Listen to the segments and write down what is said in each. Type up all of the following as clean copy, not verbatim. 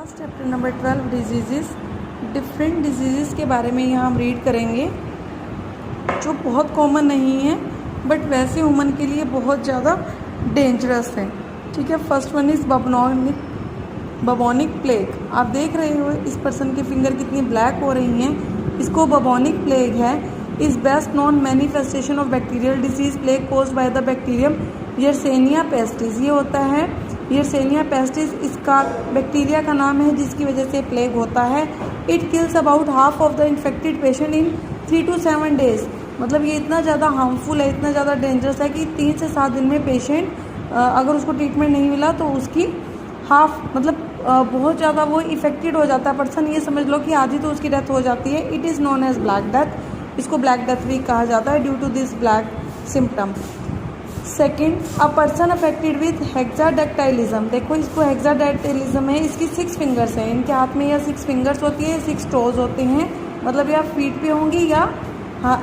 Last chapter number 12 disease, different disease के बारे में यहाँ हम रीड करेंगे जो बहुत कॉमन नहीं है बट वैसे ह्यूमन के लिए बहुत ज़्यादा डेंजरस है। ठीक है, first one is bubonic plague. आप देख रहे हो इस पर्सन के फिंगर कितनी ब्लैक हो रही हैं, इसको बबोनिक प्लेग है। Is best known manifestation of bacterial disease plague caused by the bacterium Yersinia pestis. ये होता है यर्सेनिया पेस्टिस, इसका बैक्टीरिया का नाम है जिसकी वजह से प्लेग होता है। It kills about half of the infected patient in 3 to 7 days। मतलब ये इतना ज़्यादा हार्मफुल है, इतना ज़्यादा डेंजरस है कि 3 से 7 दिन में पेशेंट अगर उसको ट्रीटमेंट नहीं मिला तो उसकी हाफ मतलब बहुत ज़्यादा वो इफेक्टेड हो जाता है पर्सन। ये समझ लो कि आधी तो उसकी डेथ हो जाती है। It is known as black death. इसको ब्लैक डेथ भी कहा जाता है due to this black symptom. Second, a person affected with hexadactylism. देखो इसको हेक्साडेक्टाइलिज्म है, इसकी 6 फिंगर्स हैं। इनके हाथ में या 6 फिंगर्स होती है, 6 टोज होते हैं। मतलब या फीट पे होंगी या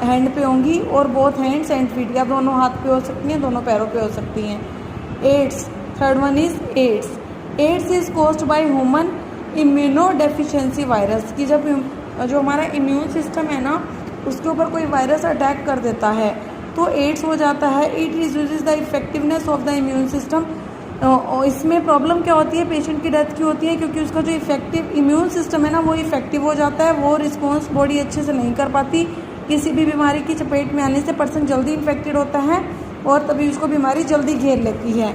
हैंड पे होंगी, और बोथ हैंड्स एंड फीट, या दोनों हाथ पे हो सकती हैं, दोनों पैरों पे हो सकती हैं। AIDS, third one is AIDS. AIDS is caused by human immunodeficiency virus. कि जब जो हमारा इम्यून सिस्टम है ना उसके ऊपर कोई वायरस अटैक कर देता है तो एड्स हो जाता है। It reduces the effectiveness of the immune system. इसमें प्रॉब्लम क्या होती है, पेशेंट की डेथ क्यों होती है, क्योंकि उसका जो इफेक्टिव इम्यून सिस्टम है ना वो इफेक्टिव हो जाता है, वो रिस्पॉन्स बॉडी अच्छे से नहीं कर पाती। किसी भी बीमारी की चपेट में आने से पर्सन जल्दी इन्फेक्टेड होता है और तभी उसको बीमारी जल्दी घेर लेती है।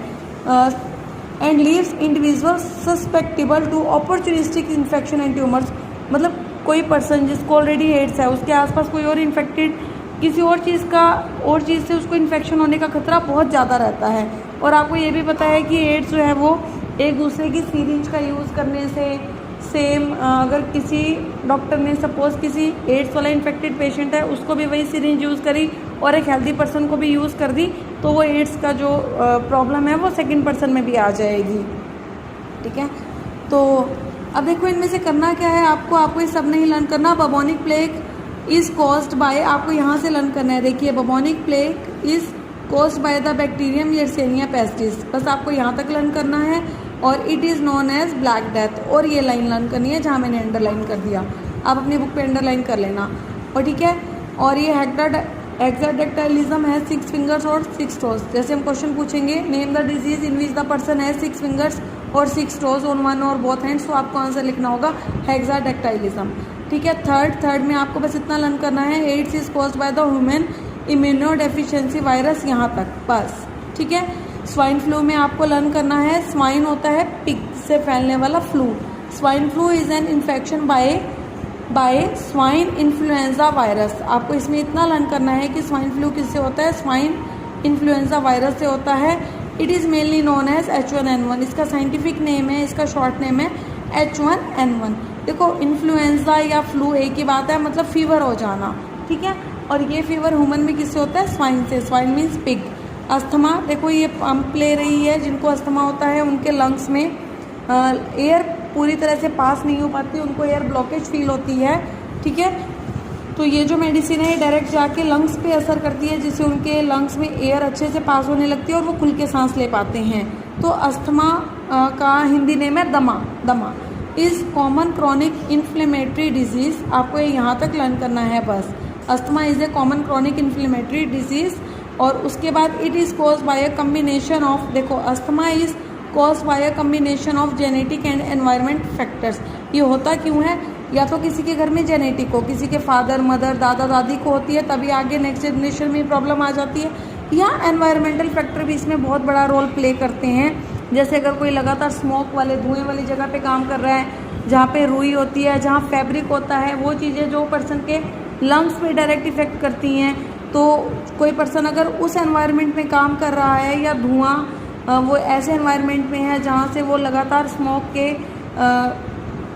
And leaves individual susceptible to opportunistic infection and tumours. मतलब कोई पर्सन जिसको ऑलरेडी एड्स है उसके आसपास कोई और इन्फेक्टेड किसी और चीज़ से उसको इन्फेक्शन होने का खतरा बहुत ज़्यादा रहता है। और आपको ये भी पता है कि एड्स जो है वो एक दूसरे की सीरिंज का यूज़ करने से सेम, अगर किसी डॉक्टर ने सपोज किसी एड्स वाला इन्फेक्टेड पेशेंट है उसको भी वही सीरिंज यूज़ करी और एक हेल्दी पर्सन को भी यूज़ कर दी तो वो एड्स का जो प्रॉब्लम है वो सेकेंड पर्सन में भी आ जाएगी। ठीक है, तो अब देखो इनमें से करना क्या है, आपको ये सब नहीं लर्न करना। Bubonic plague is caused by, आपको यहाँ से लर्न करना है। देखिए bubonic plague is caused by the bacterium Yersinia pestis, बस आपको यहाँ तक लर्न करना है। और it is known as black death, और ये लाइन लर्न करनी है जहाँ मैंने अंडरलाइन कर दिया, आप अपनी बुक पे अंडरलाइन कर लेना। और ठीक है, और ये हेक्साडेक्टाइलिज्म है, 6 फिंगर्स और 6 टोज। जैसे हम क्वेश्चन पूछेंगे name the disease in which the person है 6 फिंगर्स और 6 टोज ऑन वन और बोथ हैंड्स, तो आपको आंसर लिखना होगा हेक्साडेक्टाइलिज्म। ठीक है, थर्ड में आपको बस इतना लर्न करना है, AIDS is caused by the human immunodeficiency virus, यहाँ तक बस। ठीक है, स्वाइन फ्लू में आपको लर्न करना है, स्वाइन होता है पिग से फैलने वाला flu. Swine flu is an infection by swine influenza virus. आपको इसमें इतना लर्न करना है कि स्वाइन फ्लू किससे होता है, स्वाइन इन्फ्लुएंजा वायरस से होता है। It is mainly known as H1N1, इसका साइंटिफिक नेम है, इसका शॉर्ट नेम है H1N1। देखो इन्फ्लुएंजा या फ्लू एक ही बात है, मतलब फीवर हो जाना। ठीक है, और ये फीवर ह्यूमन में किससे होता है, स्वाइन से। Swine means pig. अस्थमा, देखो ये पंप ले रही है, जिनको अस्थमा होता है उनके लंग्स में एयर पूरी तरह से पास नहीं हो पाती, उनको एयर ब्लॉकेज फील होती है। ठीक है, तो ये जो मेडिसिन है ये डायरेक्ट जाके लंग्स पे असर करती है, जिससे उनके लंग्स में एयर अच्छे से पास होने लगती है और वो खुल के सांस ले पाते हैं। तो अस्थमा का हिंदी नेम है दमा। Is common chronic inflammatory disease, आपको यहाँ तक लर्न करना है बस। Asthma is a common chronic inflammatory disease. और उसके बाद it is caused by a combination of, देखो asthma is caused by a combination of genetic and environment factors. ये होता क्यों है, या तो किसी के घर में जेनेटिक हो, किसी के फादर मदर दादा दादी को होती है तभी आगे नेक्स्ट जनरेशन में प्रॉब्लम आ जाती है, या एनवायरमेंटल फैक्टर भी इसमें बहुत बड़ा रोल प्ले करते हैं। जैसे अगर कोई लगातार स्मोक वाले धुएँ वाली जगह पे काम कर रहा है, जहाँ पे रुई होती है, जहाँ फैब्रिक होता है, वो चीज़ें जो पर्सन के लंग्स पे डायरेक्ट इफेक्ट करती हैं। तो कोई पर्सन अगर उस एनवायरनमेंट में काम कर रहा है या धुआं वो ऐसे एनवायरनमेंट में है जहाँ से वो लगातार स्मोक के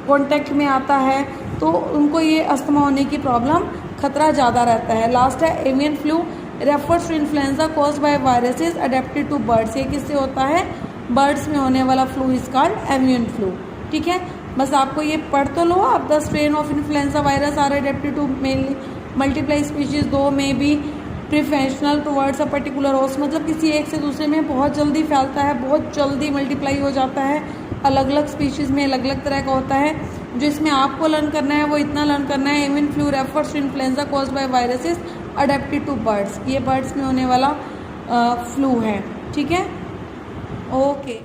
कांटेक्ट में आता है, तो उनको ये अस्थमा होने की प्रॉब्लम खतरा ज़्यादा रहता है। लास्ट है avian flu, refers to influenza caused by viruses adapted to birds. ये किससे होता है, बर्ड्स में होने वाला flu is called avian flu. ठीक है, बस आपको ये पढ़ तो लो आप। The strain of influenza virus are adapted to mainly multiply species, दो में be preferential towards a particular host. मतलब किसी एक से दूसरे में बहुत जल्दी फैलता है, बहुत जल्दी मल्टीप्लाई हो जाता है। अलग अलग स्पीशीज़ में अलग अलग तरह का होता है। जो इसमें आपको लर्न करना है वो इतना लर्न करना है, avian flu refers to influenza caused by viruses adapted to birds. ये बर्ड्स में होने वाला फ्लू है, ठीक है। ओके।